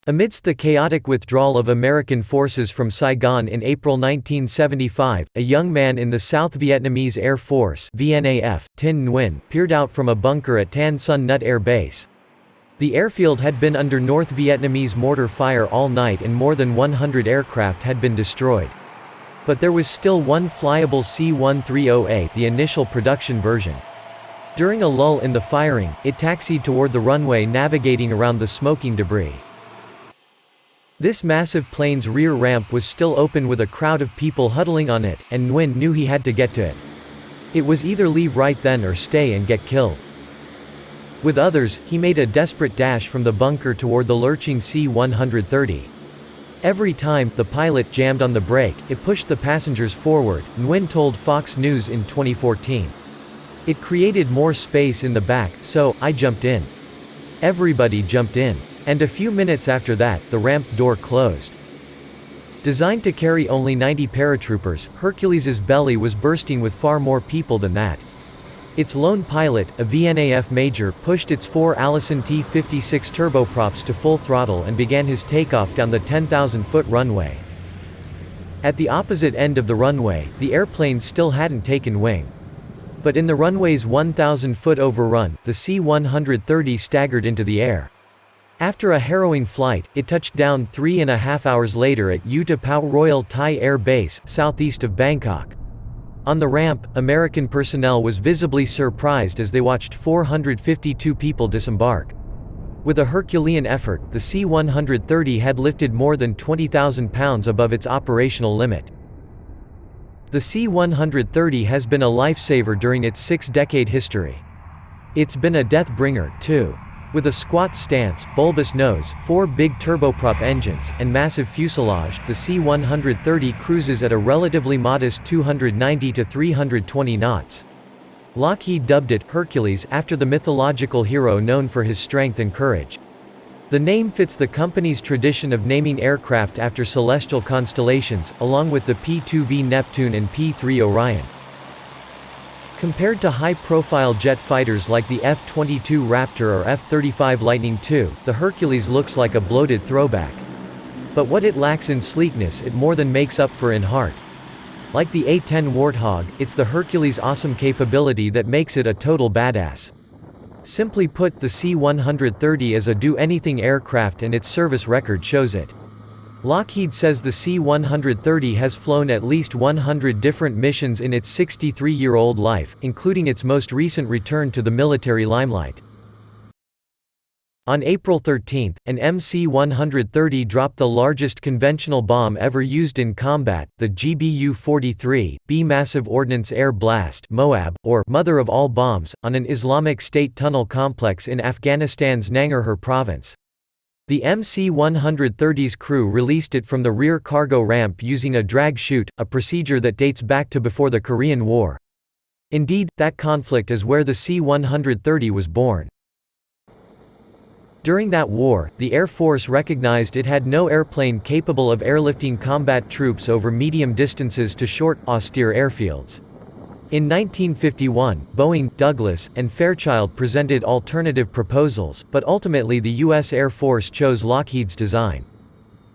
Amidst the chaotic withdrawal of American forces from Saigon in April 1975, a young man in the South Vietnamese Air Force (VNAF), Tin Nguyen, peered out from a bunker at Tan Son Nut Air Base. The airfield had been under North Vietnamese mortar fire all night and more than 100 aircraft had been destroyed. But there was still one flyable C-130A, the initial production version. During a lull in the firing, it taxied toward the runway, navigating around the smoking debris. This massive plane's rear ramp was still open with a crowd of people huddling on it, and Nguyen knew he had to get to it. It was either leave right then or stay and get killed. With others, he made a desperate dash from the bunker toward the lurching C-130. Every time the pilot jammed on the brake, it pushed the passengers forward, Nguyen told Fox News in 2014. It created more space in the back, so I jumped in. Everybody jumped in. And a few minutes after that, the ramp door closed. Designed to carry only 90 paratroopers, Hercules's belly was bursting with far more people than that. Its lone pilot, a VNAF major, pushed its 4 Allison T-56 turboprops to full throttle and began his takeoff down the 10,000-foot runway. At the opposite end of the runway, the airplane still hadn't taken wing. But in the runway's 1,000-foot overrun, the C-130 staggered into the air. After a harrowing flight, it touched down 3.5 hours later at Utapao Royal Thai Air Base, southeast of Bangkok. On the ramp, American personnel was visibly surprised as they watched 452 people disembark. With a Herculean effort, the C-130 had lifted more than 20,000 pounds above its operational limit. The C-130 has been a lifesaver during its 6-decade history. It's been a death-bringer, too. With a squat stance, bulbous nose, 4 big turboprop engines, and massive fuselage, the C-130 cruises at a relatively modest 290 to 320 knots. Lockheed dubbed it Hercules after the mythological hero known for his strength and courage. The name fits the company's tradition of naming aircraft after celestial constellations, along with the P-2V Neptune and P-3 Orion. Compared to high-profile jet fighters like the F-22 Raptor or F-35 Lightning II, the Hercules looks like a bloated throwback. But what it lacks in sleekness it more than makes up for in heart. Like the A-10 Warthog, it's the Hercules' awesome capability that makes it a total badass. Simply put, the C-130 is a do-anything aircraft and its service record shows it. Lockheed says the C-130 has flown at least 100 different missions in its 63-year-old life, including its most recent return to the military limelight. On April 13, an MC-130 dropped the largest conventional bomb ever used in combat, the GBU-43, Massive Ordnance Air Blast (MOAB), or Mother of All Bombs, on an Islamic State tunnel complex in Afghanistan's Nangarhar province. The MC-130's crew released it from the rear cargo ramp using a drag chute, a procedure that dates back to before the Korean War. Indeed, that conflict is where the C-130 was born. During that war, the Air Force recognized it had no airplane capable of airlifting combat troops over medium distances to short, austere airfields. In 1951, Boeing, Douglas, and Fairchild presented alternative proposals, but ultimately the U.S. Air Force chose Lockheed's design.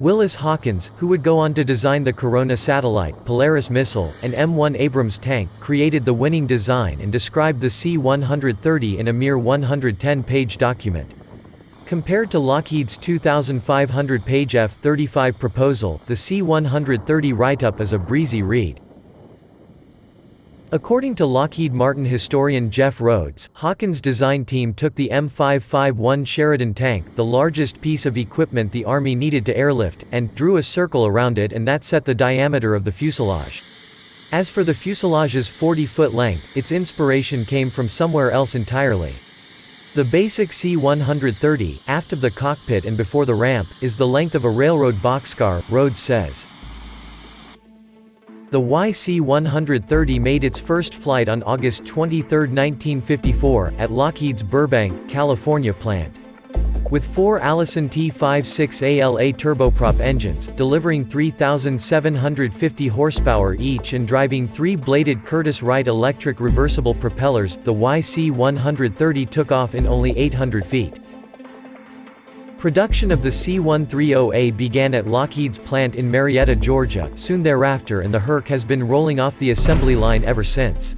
Willis Hawkins, who would go on to design the Corona satellite, Polaris missile, and M1 Abrams tank, created the winning design and described the C-130 in a mere 110-page document. Compared to Lockheed's 2,500-page F-35 proposal, the C-130 write-up is a breezy read. According to Lockheed Martin historian Jeff Rhodes, Hawkins' design team took the M551 Sheridan tank, the largest piece of equipment the Army needed to airlift, and drew a circle around it, and that set the diameter of the fuselage. As for the fuselage's 40-foot length, its inspiration came from somewhere else entirely. The basic C-130, aft of the cockpit and before the ramp, is the length of a railroad boxcar, Rhodes says. The YC-130 made its first flight on August 23, 1954, at Lockheed's Burbank, California plant. With 4 Allison T-56 ALA turboprop engines, delivering 3,750 horsepower each and driving 3-bladed Curtiss-Wright electric reversible propellers, the YC-130 took off in only 800 feet. Production of the C-130A began at Lockheed's plant in Marietta, Georgia, soon thereafter, and the Herc has been rolling off the assembly line ever since.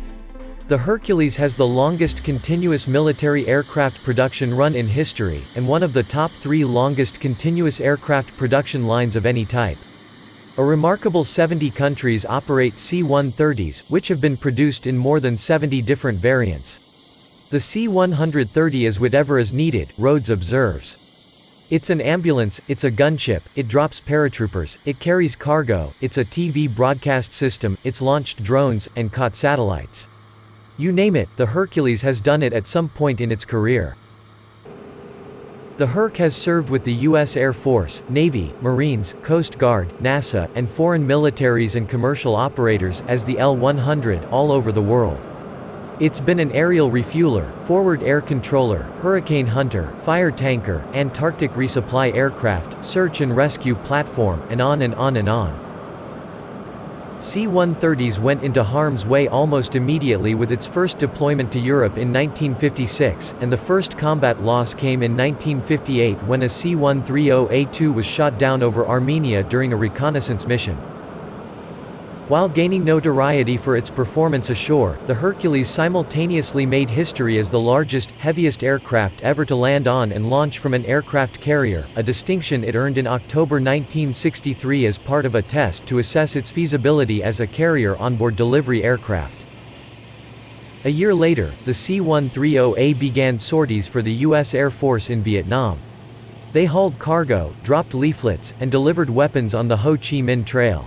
The Hercules has the longest continuous military aircraft production run in history, and one of the top 3 longest continuous aircraft production lines of any type. A remarkable 70 countries operate C-130s, which have been produced in more than 70 different variants. The C-130 is whatever is needed, Rhodes observes. It's an ambulance, it's a gunship, it drops paratroopers, it carries cargo, it's a TV broadcast system, it's launched drones, and caught satellites. You name it, the Hercules has done it at some point in its career. The Herc has served with the U.S. Air Force, Navy, Marines, Coast Guard, NASA, and foreign militaries and commercial operators, as the L-100, all over the world. It's been an aerial refueler, forward air controller, hurricane hunter, fire tanker, Antarctic resupply aircraft, search and rescue platform, and on and on and on. C-130s went into harm's way almost immediately with its first deployment to Europe in 1956, and the first combat loss came in 1958 when a C-130A2 was shot down over Armenia during a reconnaissance mission. While gaining notoriety for its performance ashore, the Hercules simultaneously made history as the largest, heaviest aircraft ever to land on and launch from an aircraft carrier, a distinction it earned in October 1963 as part of a test to assess its feasibility as a carrier onboard delivery aircraft. A year later, the C-130A began sorties for the U.S. Air Force in Vietnam. They hauled cargo, dropped leaflets, and delivered weapons on the Ho Chi Minh Trail.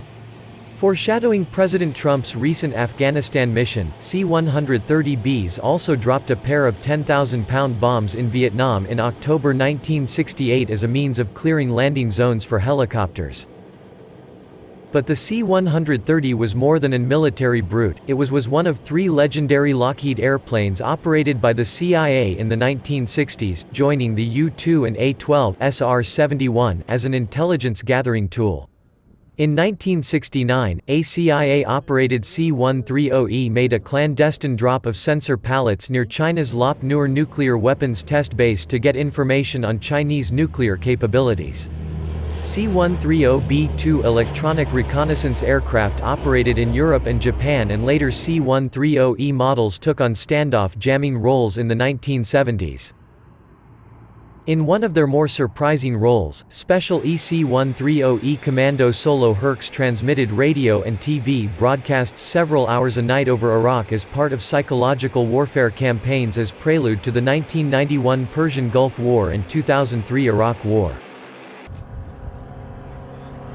Foreshadowing President Trump's recent Afghanistan mission, C-130Bs also dropped a pair of 10,000-pound bombs in Vietnam in October 1968 as a means of clearing landing zones for helicopters. But the C-130 was more than a military brute, it was one of 3 legendary Lockheed airplanes operated by the CIA in the 1960s, joining the U-2 and A-12 SR-71 as an intelligence-gathering tool. In 1969, a CIA-operated C-130E made a clandestine drop of sensor pallets near China's Lop Nur nuclear weapons test base to get information on Chinese nuclear capabilities. C-130B-2 electronic reconnaissance aircraft operated in Europe and Japan, and later C-130E models took on standoff jamming roles in the 1970s. In one of their more surprising roles, special C-130E Commando Solo Hercs transmitted radio and TV broadcasts several hours a night over Iraq as part of psychological warfare campaigns as prelude to the 1991 Persian Gulf War and 2003 Iraq War.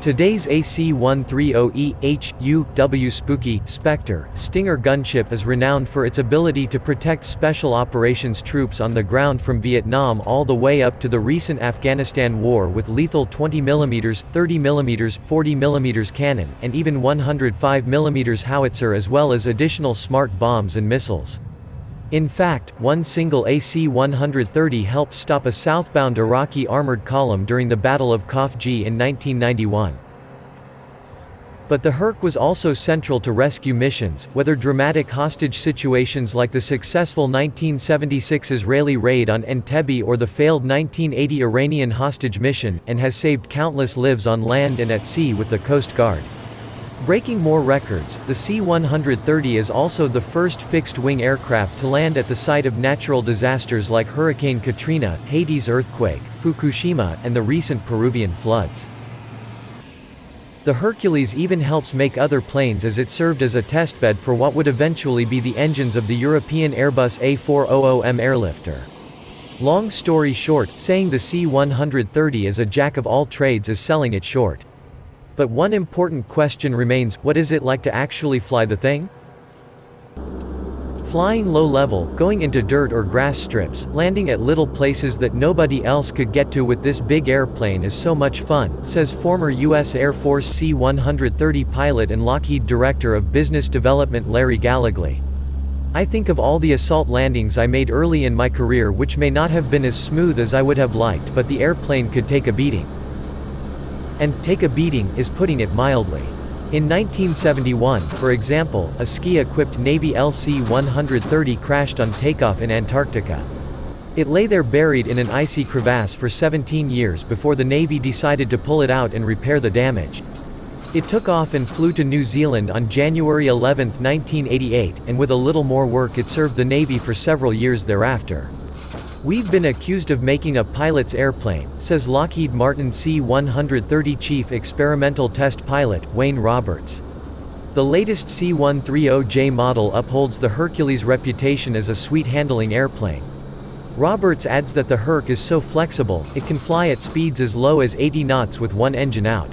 Today's C-130E Spooky, Spectre, Stinger gunship is renowned for its ability to protect special operations troops on the ground from Vietnam all the way up to the recent Afghanistan war with lethal 20mm, 30mm, 40mm cannon, and even 105mm howitzer, as well as additional smart bombs and missiles. In fact, one single C-130 helped stop a southbound Iraqi armored column during the Battle of Khafji in 1991. But the Herc was also central to rescue missions, whether dramatic hostage situations like the successful 1976 Israeli raid on Entebbe or the failed 1980 Iranian hostage mission, and has saved countless lives on land and at sea with the Coast Guard. Breaking more records, the C-130 is also the first fixed-wing aircraft to land at the site of natural disasters like Hurricane Katrina, Haiti's earthquake, Fukushima, and the recent Peruvian floods. The Hercules even helps make other planes, as it served as a testbed for what would eventually be the engines of the European Airbus A400M airlifter. Long story short, saying the C-130 is a jack of all trades is selling it short. But one important question remains: what is it like to actually fly the thing? Flying low level, going into dirt or grass strips, landing at little places that nobody else could get to with this big airplane is so much fun, says former U.S. Air Force C-130 pilot and Lockheed Director of Business Development Larry Gallegly. I think of all the assault landings I made early in my career, which may not have been as smooth as I would have liked, but the airplane could take a beating. And take a beating is putting it mildly. In 1971, for example, a ski-equipped Navy LC-130 crashed on takeoff in Antarctica. It lay there buried in an icy crevasse for 17 years before the Navy decided to pull it out and repair the damage. It took off and flew to New Zealand on January 11, 1988, and with a little more work it served the Navy for several years thereafter. "We've been accused of making a pilot's airplane," says Lockheed Martin C-130 Chief Experimental Test Pilot, Wayne Roberts. The latest C-130J model upholds the Hercules' reputation as a sweet-handling airplane. Roberts adds that the Herc is so flexible, it can fly at speeds as low as 80 knots with one engine out.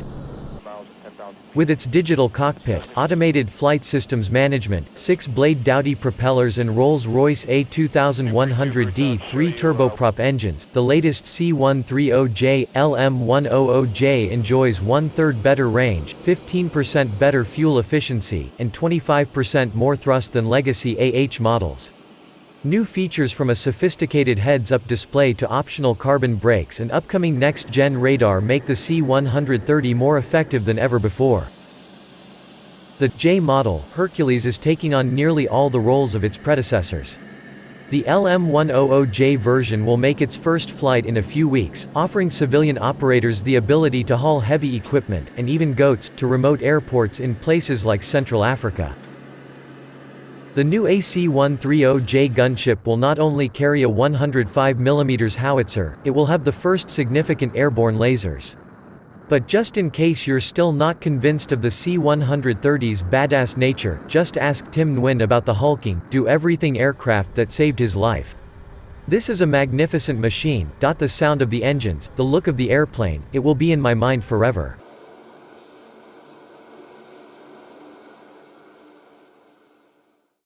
With its digital cockpit, automated flight systems management, 6-blade Dowty propellers and Rolls-Royce A2100D 3 turboprop engines, the latest C-130J, LM100J enjoys 1/3 better range, 15% better fuel efficiency, and 25% more thrust than legacy AH models. New features from a sophisticated heads-up display to optional carbon brakes and upcoming next-gen radar make the C-130 more effective than ever before. The J model, Hercules, is taking on nearly all the roles of its predecessors. The LM100J version will make its first flight in a few weeks, offering civilian operators the ability to haul heavy equipment, and even goats, to remote airports in places like Central Africa. The new AC-130J gunship will not only carry a 105mm howitzer, it will have the first significant airborne lasers. But just in case you're still not convinced of the C-130's badass nature, just ask Tim Nguyen about the hulking, do-everything aircraft that saved his life. "This is a magnificent machine. The sound of the engines, the look of the airplane, it will be in my mind forever."